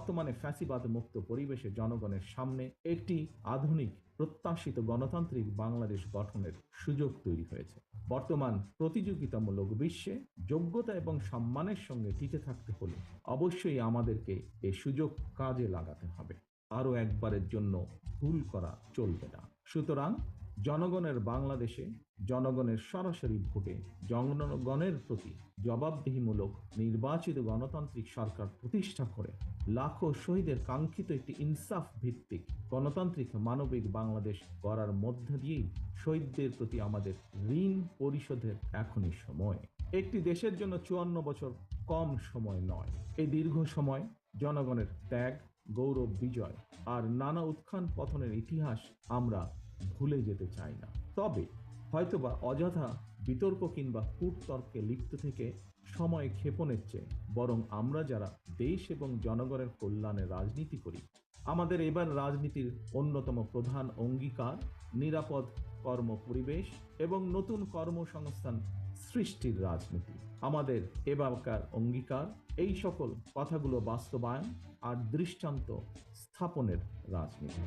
বর্তমানে ফ্যাসিবাদ মুক্ত পরিবেশে জনগণের সামনে একটি আধুনিক প্রত্যাশিত গণতান্ত্রিক বাংলাদেশ গঠনের সুযোগ তৈরি হয়েছে। বর্তমান প্রতিযোগিতামূলক বিশ্বে যোগ্যতা এবং সম্মানের সঙ্গে টিকে থাকতে হলে অবশ্যই আমাদেরকে এই সুযোগ কাজে লাগাতে হবে। আরো একবারের জন্য ভুল করা চলবে না। সুতরাং জনগণের বাংলাদেশে জনগণের সরাসরি ভোটে জনগণের প্রতি জবাবদিহিমূলক নির্বাচিত গণতান্ত্রিক সরকার প্রতিষ্ঠা করে লাখো শহীদের কাঙ্ক্ষিত একটি ইনসাফ ভিত্তিক গণতান্ত্রিক মানবিক বাংলাদেশ গড়ার মধ্য দিয়েই শহীদদের প্রতি আমাদের ঋণ পরিশোধের এখনই সময়। একটি দেশের জন্য 54 বছর কম সময় নয়। এই দীর্ঘ সময় জনগণের ত্যাগ, গৌরব, বিজয় আর নানা উত্থান পতনের ইতিহাস আমরা ভুলে যেতে চাই না। তবে হয়তোবা অযথা বিতর্ক কিংবা কূটতর্কে লিপ্ত থেকে সময় ক্ষেপণের চেয়ে বরং আমরা যারা দেশ এবং জনগণের কল্যাণে রাজনীতি করি, আমাদের এবার রাজনীতির অন্যতম প্রধান অঙ্গীকার নিরাপদ কর্ম পরিবেশ এবং নতুন কর্মসংস্থান সৃষ্টির রাজনীতি। আমাদের এবারকার অঙ্গীকার এই সকল কথাগুলো বাস্তবায়ন আর দৃষ্টান্ত স্থাপনের রাজনীতি।